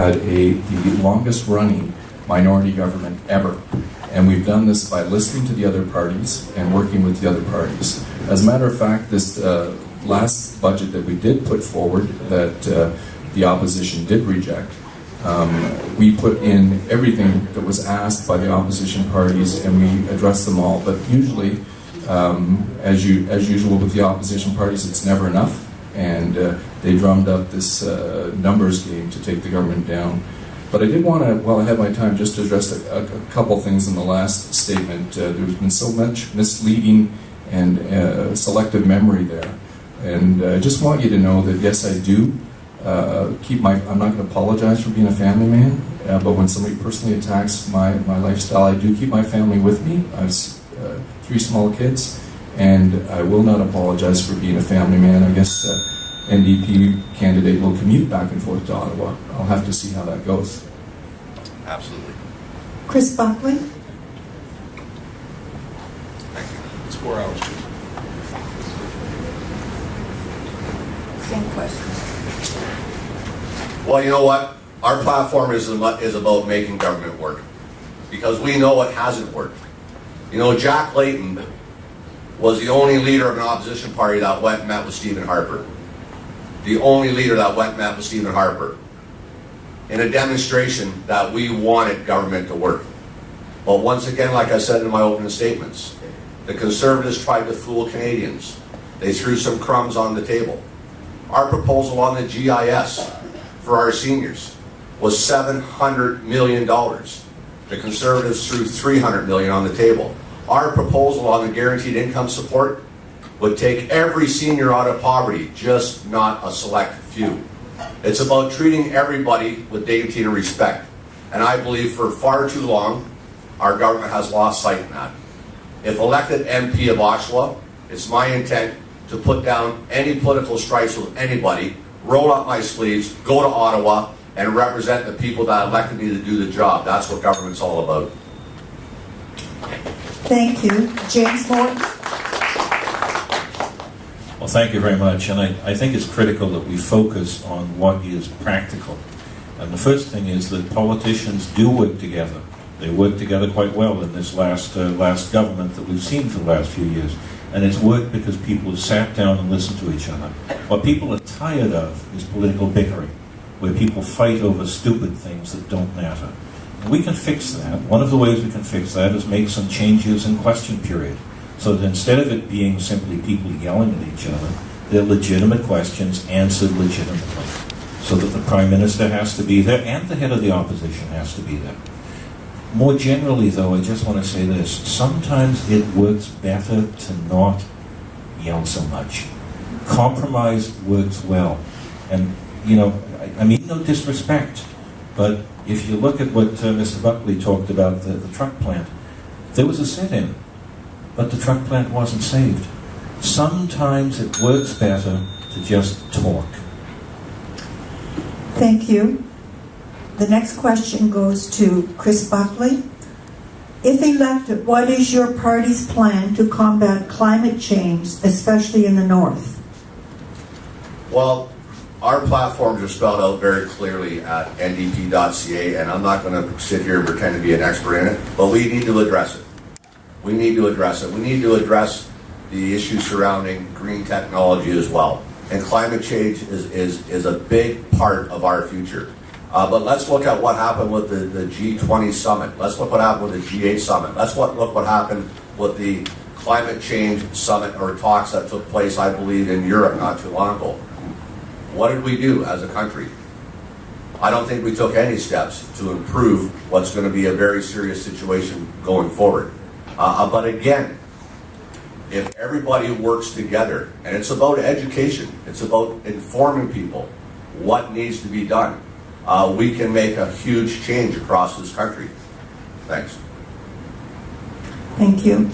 had the longest running minority government ever. And we've done this by listening to the other parties and working with the other parties. As a matter of fact, this last budget that we did put forward that the opposition did reject, we put in everything that was asked by the opposition parties and we addressed them all. But usually, as usual with the opposition parties, it's never enough. And they drummed up this numbers game to take the government down. But I did want to, while I have my time, just to address a couple things in the last statement. There's been so much misleading and selective memory there. And I just want you to know that, yes, I do I'm not going to apologize for being a family man, but when somebody personally attacks my lifestyle, I do keep my family with me. I have 3 small kids, and I will not apologize for being a family man. I guess NDP candidate will commute back and forth to Ottawa. I'll have to see how that goes. Absolutely. Chris Buckley. Thank you. It's 4 hours. Same question. Well, you know what? Our platform is about making government work, because we know it hasn't worked. You know, Jack Layton was the only leader of an opposition party that went and met with Stephen Harper. The only leader that went and met with Stephen Harper in a demonstration that we wanted government to work. But once again, like I said in my opening statements, the Conservatives tried to fool Canadians. They threw some crumbs on the table. Our proposal on the GIS for our seniors was $700 million. The Conservatives threw $300 million on the table. Our proposal on the guaranteed income support would take every senior out of poverty, just not a select few. It's about treating everybody with dignity and respect. And I believe for far too long, our government has lost sight in that. If elected MP of Oshawa, it's my intent to put down any political stripes with anybody, roll up my sleeves, go to Ottawa, and represent the people that elected me to do the job. That's what government's all about. Thank you. James Morton. Well, thank you very much. And I think it's critical that we focus on what is practical. And the first thing is that politicians do work together. They work together quite well in this last government that we've seen for the last few years. And it's worked because people have sat down and listened to each other. What people are tired of is political bickering, where people fight over stupid things that don't matter. And we can fix that. One of the ways we can fix that is make some changes in question period, so that instead of it being simply people yelling at each other, they're legitimate questions answered legitimately, so that the Prime Minister has to be there and the head of the opposition has to be there. More generally, though, I just want to say this. Sometimes it works better to not yell so much. Compromise works well. And, you know, I mean no disrespect, but if you look at what Mr. Buckley talked about, the truck plant, there was a sit-in, but the truck plant wasn't saved. Sometimes it works better to just talk. Thank you. The next question goes to Chris Buckley. If elected, what is your party's plan to combat climate change, especially in the North? Well, our platforms are spelled out very clearly at ndp.ca, and I'm not going to sit here and pretend to be an expert in it, but we need to address it. We need to address it. We need to address the issues surrounding green technology as well. And climate change is a big part of our future. But let's look at what happened with the G20 summit. Let's look what happened with the G8 summit. Let's look what happened with the climate change summit or talks that took place, I believe, in Europe not too long ago. What did we do as a country? I don't think we took any steps to improve what's going to be a very serious situation going forward. But again, if everybody works together, and it's about education, it's about informing people what needs to be done, we can make a huge change across this country. Thanks. Thank you.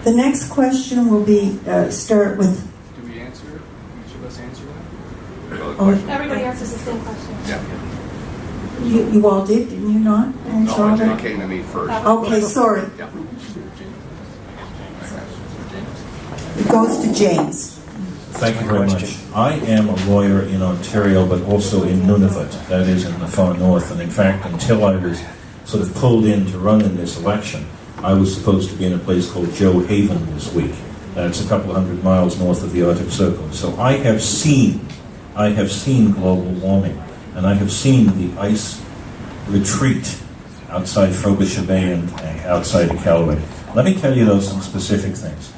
The next question will be start with. Do we answer? Each of us answer that? Oh, Everybody answers the same question. Yeah. you all did, didn't you not? Answer all No, that? it came to me first. Okay, sorry. Yeah. It goes to James. Thank you very much. I am a lawyer in Ontario, but also in Nunavut, that is in the far north. And in fact, until I was sort of pulled in to run in this election, I was supposed to be in a place called Joe Haven this week. That's a couple of 100 miles north of the Arctic Circle. So I have seen global warming, and I have seen the ice retreat outside Frobisher Bay and outside of Calgary. Let me tell you, though, some specific things.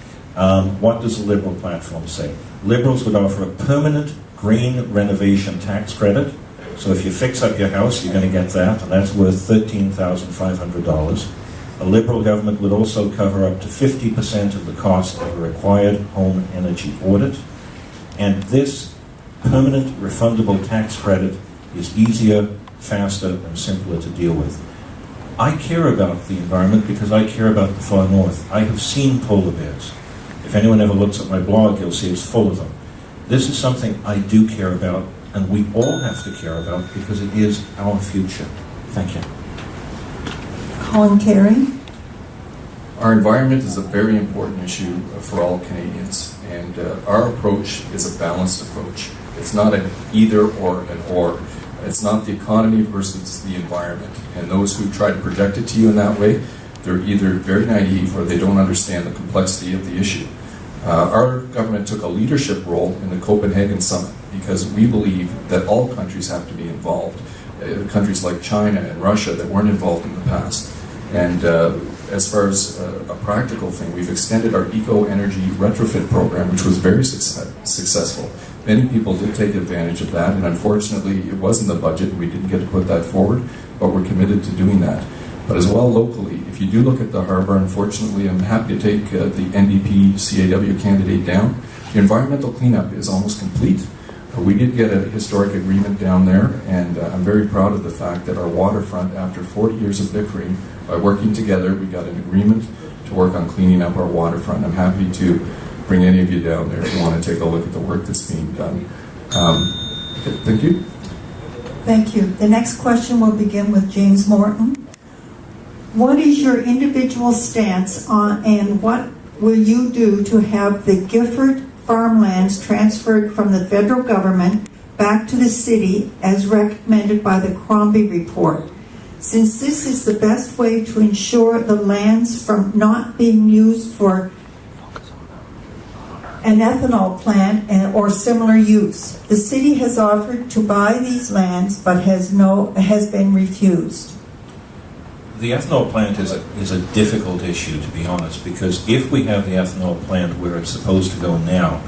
What does the Liberal platform say? Liberals would offer a permanent green renovation tax credit. So if you fix up your house, you're going to get that, and that's worth $13,500. A Liberal government would also cover up to 50% of the cost of a required home energy audit. And this permanent refundable tax credit is easier, faster, and simpler to deal with. I care about the environment because I care about the far north. I have seen polar bears. If anyone ever looks at my blog, you'll see it's full of them. This is something I do care about, and we all have to care about because it is our future. Thank you. Colin, Carrie? Our environment is a very important issue for all Canadians, and our approach is a balanced approach. It's not an either or an or. It's not the economy versus the environment. And those who try to project it to you in that way, they're either very naive or they don't understand the complexity of the issue. Our government took a leadership role in the Copenhagen Summit because we believe that all countries have to be involved. Countries like China and Russia that weren't involved in the past. And as far as a practical thing, we've extended our eco-energy retrofit program, which was very successful. Many people did take advantage of that, and unfortunately it wasn't the budget, and we didn't get to put that forward, but we're committed to doing that. But as well locally, if you do look at the harbour, unfortunately I'm happy to take the NDP CAW candidate down. The environmental cleanup is almost complete. We did get a historic agreement down there, and I'm very proud of the fact that our waterfront, after 40 years of bickering, by working together, we got an agreement to work on cleaning up our waterfront. I'm happy to bring any of you down there if you want to take a look at the work that's being done. Thank you. Thank you. The next question will begin with James Morton. What is your individual stance on, and what will you do to have the Gifford farmlands transferred from the federal government back to the city as recommended by the Crombie report? Since this is the best way to ensure the lands from not being used for an ethanol plant or similar use. The city has offered to buy these lands but has been refused. The ethanol plant is a difficult issue, to be honest, because if we have the ethanol plant where it's supposed to go now,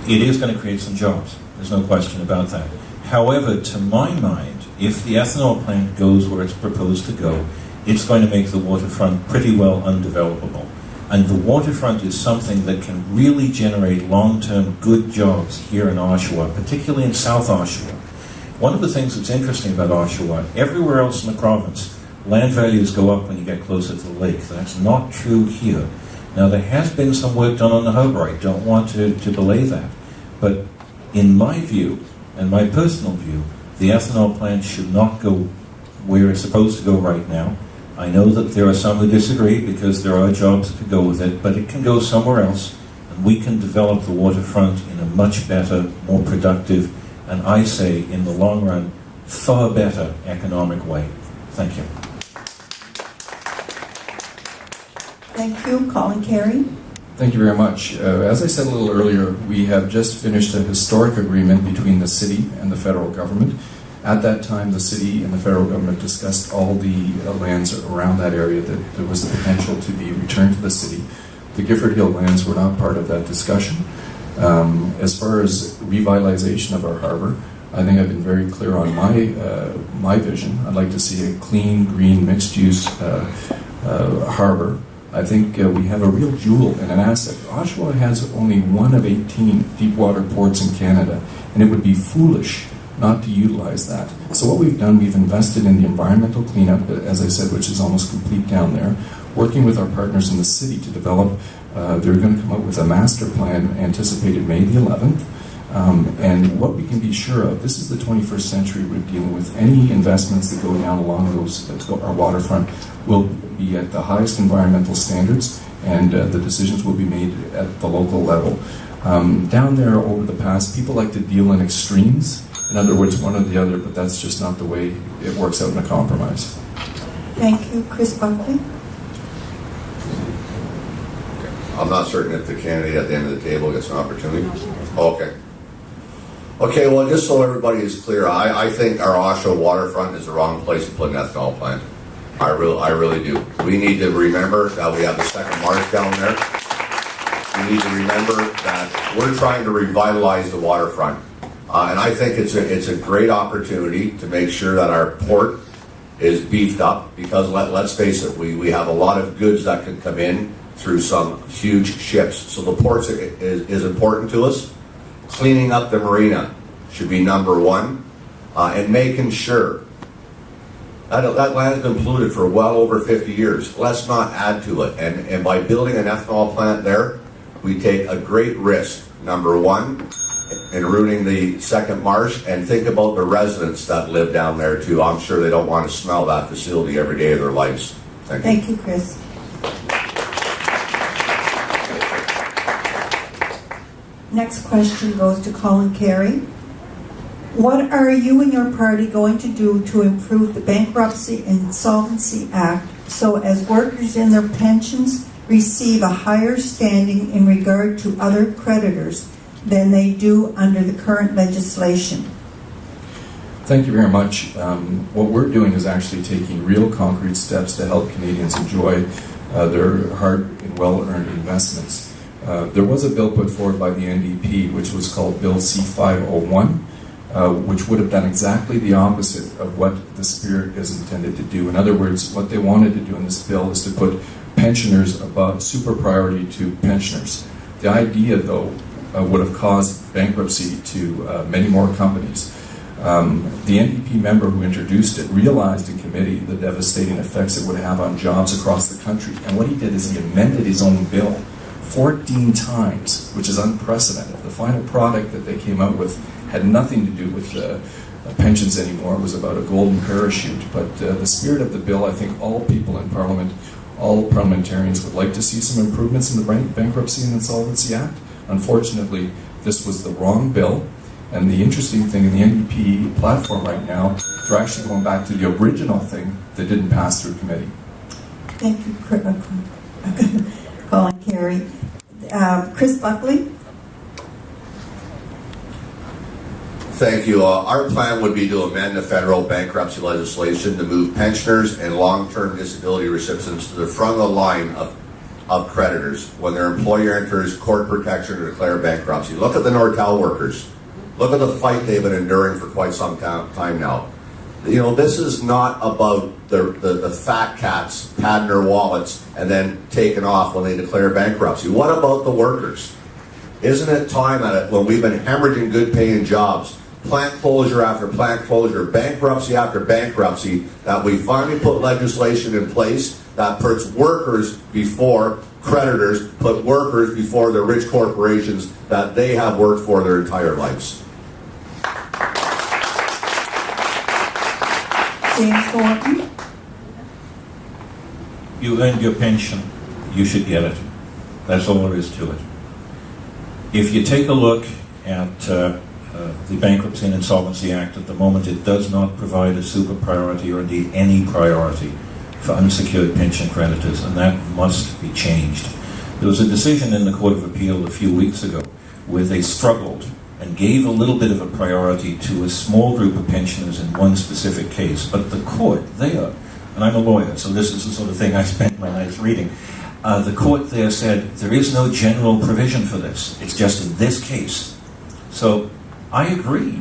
it is going to create some jobs. There's no question about that. However, to my mind, if the ethanol plant goes where it's proposed to go, it's going to make the waterfront pretty well undevelopable. And the waterfront is something that can really generate long-term good jobs here in Oshawa, particularly in South Oshawa. One of the things that's interesting about Oshawa, everywhere else in the province, land values go up when you get closer to the lake. That's not true here. Now, there has been some work done on the harbour. I don't want to belay that. But in my view, and my personal view, the ethanol plant should not go where it's supposed to go right now. I know that there are some who disagree because there are jobs that could go with it, but it can go somewhere else, and we can develop the waterfront in a much better, more productive, and I say, in the long run, far better economic way. Thank you. Thank you. Colin, Carrie? Thank you very much. As I said a little earlier, we have just finished a historic agreement between the city and the federal government. At that time, the city and the federal government discussed all the lands around that area that there was the potential to be returned to the city. The Gifford Hill lands were not part of that discussion. As far as revitalization of our harbour, I think I've been very clear on my vision. I'd like to see a clean, green, mixed-use harbour. I think we have a real jewel and an asset. Oshawa has only one of 18 deep water ports in Canada, and it would be foolish not to utilize that. So what we've done, we've invested in the environmental cleanup, as I said, which is almost complete down there, working with our partners in the city to develop, they're going to come up with a master plan anticipated May the 11th. And what we can be sure of, this is the 21st century we're dealing with. Any investments that go down along our waterfront will be at the highest environmental standards, and the decisions will be made at the local level. Down there over the past, people like to deal in extremes. In other words, one or the other, but that's just not the way it works out in a compromise. Thank you. Chris Buckley? I'm not certain if the candidate at the end of the table gets an opportunity. Okay. Okay, well, just so everybody is clear, I think our Oshawa waterfront is the wrong place to put an ethanol plant. I really do. We need to remember that we have the second marsh down there. We need to remember that we're trying to revitalize the waterfront. And I think it's a great opportunity to make sure that our port is beefed up, because let's face it, we have a lot of goods that can come in through some huge ships. So the port is important to us. Cleaning up the marina should be number one, and making sure that land has been polluted for well over 50 years. Let's not add to it. And by building an ethanol plant there, we take a great risk, number one, in ruining the second marsh, and think about the residents that live down there too. I'm sure they don't want to smell that facility every day of their lives. Thank you. Thank you, Chris. Next question goes to Colin Carrie. What are you and your party going to do to improve the Bankruptcy Insolvency Act so as workers in their pensions receive a higher standing in regard to other creditors than they do under the current legislation? Thank you very much. What we're doing is actually taking real concrete steps to help Canadians enjoy their hard and well-earned investments. There was a bill put forward by the NDP, which was called Bill C-501, which would have done exactly the opposite of what the spirit is intended to do. In other words, what they wanted to do in this bill is to put pensioners above, super priority to pensioners. The idea, though, would have caused bankruptcy to many more companies. The NDP member who introduced it realized in committee the devastating effects it would have on jobs across the country. And what he did is he amended his own bill 14 times, which is unprecedented. The final product that they came out with had nothing to do with pensions anymore. It was about a golden parachute. But the spirit of the bill, I think all people in Parliament, all parliamentarians would like to see some improvements in the Bankruptcy and Insolvency Act. Unfortunately, this was the wrong bill. And the interesting thing in the NDP platform right now, they're actually going back to the original thing that didn't pass through committee. Thank you, Colin Carrie. Chris Buckley? Thank you. Our plan would be to amend the federal bankruptcy legislation to move pensioners and long-term disability recipients to the front of the line of creditors when their employer enters court protection to declare bankruptcy. Look at the Nortel workers. Look at the fight they've been enduring for quite some time now. You know, this is not about the fat cats padding their wallets and then taking off when they declare bankruptcy. What about the workers? Isn't it time when we've been hemorrhaging good paying jobs, plant closure after plant closure, bankruptcy after bankruptcy, that we finally put legislation in place that puts workers before creditors, put workers before the rich corporations that they have worked for their entire lives? James Morton? You earned your pension, you should get it. That's all there is to it. If you take a look at the Bankruptcy and Insolvency Act at the moment, it does not provide a super priority or indeed any priority for unsecured pension creditors, and that must be changed. There was a decision in the Court of Appeal a few weeks ago where they struggled and gave a little bit of a priority to a small group of pensioners in one specific case. But the court there, and I'm a lawyer, so this is the sort of thing I spent my nights reading, the court there said there is no general provision for this. It's just in this case. So I agree